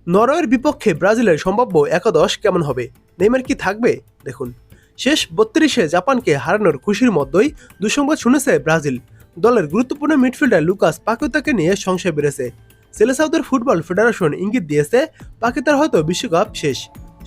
নরওয়ের বিপক্ষে ব্রাজিলের সম্ভাব্য একাদশ কেমন হবে? নেইমার কি থাকবে? দেখুন, শেষ ৩২-এ জাপানকে হারানোর খুশির মধ্যেই দুঃসংবাদ শুনেছে ব্রাজিল। দলের গুরুত্বপূর্ণ মিডফিল্ডার লুকাস পাকুয়েতাকে নিয়ে সংশয় বেড়েছে। সেলেসাওদের ফুটবল ফেডারেশন ইঙ্গিত দিয়েছে পাকুয়েতার হয়তো বিশ্বকাপ শেষ।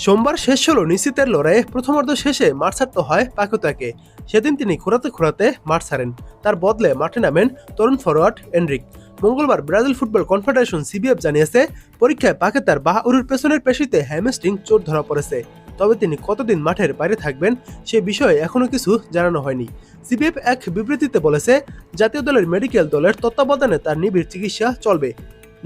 সোমবার শেষ হলো নিশ্চিতের লড়াইয়ে প্রথমার্ধ শেষে মাঠ ছাড়তে হয় পাকুয়েতাকে। সেদিন তিনি খোঁড়াতে খোঁড়াতে মাঠ ছাড়েন। তার বদলে মাঠে নামেন তরুণ ফরোয়ার্ড এনরিক। মঙ্গলবার ব্রাজিল ফুটবল কনফেডারেশন সিবিএফ জানিয়েছে পরীক্ষায় পাকেতার বাঁ উরুর পেছনের পেশিতে হ্যামস্ট্রিং চোট ধরা পড়েছে। তবে তিনি কতদিন মাঠের বাইরে থাকবেন সে বিষয়ে এখনো কিছু জানানো হয়নি। সিবিএফ এক বিবৃতিতে বলেছে, জাতীয় দলের মেডিকেল দলের তত্ত্বাবধানে তার নিবিড় চিকিৎসা চলবে।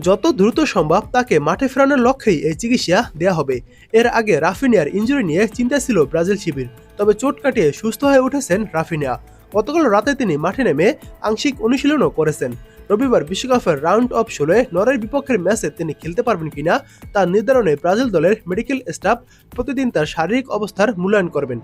যত দ্রুত সম্ভব তাকে মাঠে ফেরানোর লক্ষ্যেই এই চিকিৎসা দেওয়া হবে। এর আগে রাফিনিয়ার ইনজুরি নিয়ে চিন্তা ছিল ব্রাজিল শিবির, তবে চোট কাটিয়ে সুস্থ হয়ে উঠেছেন রাফিনিয়া। গতকাল রাতে তিনি মাঠে নেমে আংশিক অনুশীলনও করেছেন। রবিবার বিশ্বকাপের রাউন্ড অফ 16 নরওয়ের বিপক্ষের ম্যাচে তিনি খেলতে পারবেন কিনা তা নির্ধারণে ব্রাজিল দলের মেডিকেল স্টাফ প্রতিদিন তার শারীরিক অবস্থার মূল্যায়ন করবেন।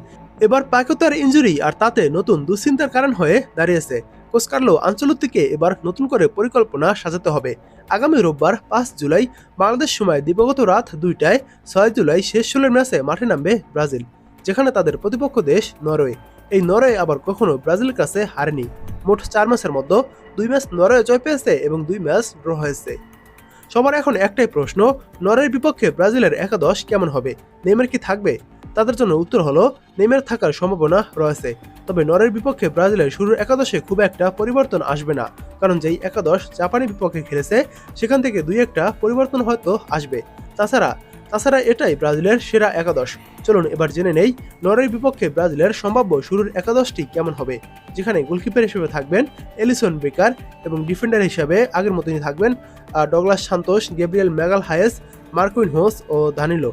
এবার পাকুয়েতার ইনজুরি আর তাতে নতুন দুশ্চিন্তার কারণ হয়ে দাঁড়িয়েছে। কোচ কার্লো আনচেলত্তিকে এবার নতুন করে পরিকল্পনা সাজাতে হবে। আগামী রোববার 5 জুলাই বাংলাদেশ সময় দিবাগত রাত 2টায় 6 জুলাই শেষ 16 ম্যাচে মাঠে নামবে ব্রাজিল, যেখানে তাদের প্রতিপক্ষ দেশ নরওয়ে। এই নরওয়ে আবার কখনো ব্রাজিলের কাছে হারেনি। মোট 4 ম্যাচের মধ্যে 2 ম্যাচ নরওয়ে জয় পেয়েছে এবং 2 ম্যাচ ড্র হয়েছে। সবার এখন একটাই প্রশ্ন, নরওয়ের বিপক্ষে ব্রাজিলের একাদশ কেমন হবে? নেইমার কি থাকবে? তাদের জন্য উত্তর হলো নেইমার থাকার সম্ভাবনা রয়েছে। তবে নরওয়ের বিপক্ষে ব্রাজিলের শুরুর একাদশে খুব একটা পরিবর্তন আসবে না, কারণ যেই একাদশ জাপানের বিপক্ষে খেলেছে সেখান থেকে 2-1টা পরিবর্তন হয়তো আসবে। তাছাড়া এটাই ব্রাজিলের সেরা একাদশ। চলুন এবার জেনে নেই নরওয়ের বিপক্ষে ব্রাজিলের সম্ভাব্য শুরুর একাদশটি কেমন হবে, যেখানে গোলকিপার হিসেবে থাকবেন এলিসন বেকার এবং ডিফেন্ডার হিসেবে আগের মতনই থাকবেন Douglas Santos, Gabriel Magalhaes, Marquinhos ও দানিলো।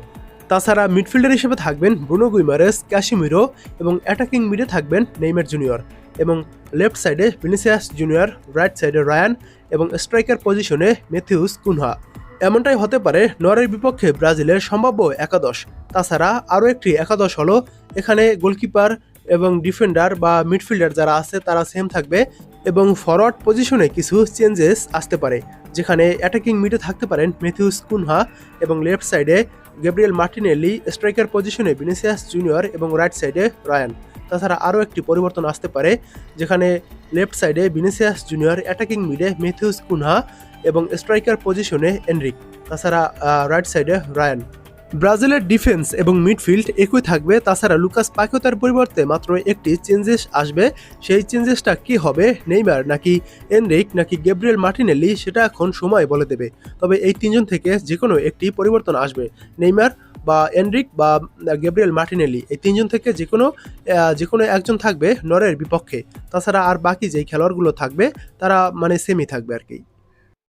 তাছাড়া মিডফিল্ডার হিসেবে থাকবেন ব্রুনো গুইমারেস, ক্যাসিমিরো এবং অ্যাটাকিং মিডে থাকবেন নেইমার জুনিয়র এবং লেফট সাইডে ভিনিসিয়াস জুনিয়র, রাইট সাইডে রায়ান এবং স্ট্রাইকার পজিশনে ম্যাথিউস কুনহা। এমনটাই হতে পারে নরওয়ের বিপক্ষে ব্রাজিলের সম্ভাব্য একাদশ। তাছাড়া আরও একটি একাদশ হলো, এখানে গোলকিপার এবং ডিফেন্ডার বা মিডফিল্ডার যারা আছে তারা সেম থাকবে এবং ফরওয়ার্ড পজিশনে কিছু চেঞ্জেস আসতে পারে, যেখানে অ্যাটাকিং মিডে থাকতে পারেন ম্যাথিউস কুনহা এবং লেফট সাইডে গ্যাব্রিয়েল মার্টিনেল্লি, স্ট্রাইকার পজিশনে ভিনিসিয়াস জুনিয়র এবং রাইট সাইডে রায়ান। তাছাড়া আরও একটি পরিবর্তন আসতে পারে, যেখানে লেফট সাইডে ভিনিসিয়াস জুনিয়র, অ্যাটাকিং মিডে ম্যাথিউস কুনহা এবং স্ট্রাইকার পজিশনে এনরিক। তাছাড়া রাইট সাইডে রায়ান। ব্রাজিলের ডিফেন্স এবং মিডফিল্ড একই থাকবে। তাছাড়া লুকাস পাকুয়েতার পরিবর্তে মাত্র একটি চেঞ্জেস আসবে। সেই চেঞ্জেসটা কি হবে, নেইমার নাকি এনরিক নাকি গ্যাব্রিয়েল মার্টিনেল্লি, সেটা এখন সময় বলে দেবে। তবে এই তিনজন থেকে যে কোনো একটি পরিবর্তন আসবে। নেইমার বা এনরিক বা গ্যাব্রিয়েল মার্টিনেল্লি, এই তিনজন থেকে যে কোনো একজন থাকবে নরওয়ের বিপক্ষে। তাছাড়া আর বাকি যেই খেলোয়াড়গুলো থাকবে তারা সেমই থাকবে আর কি।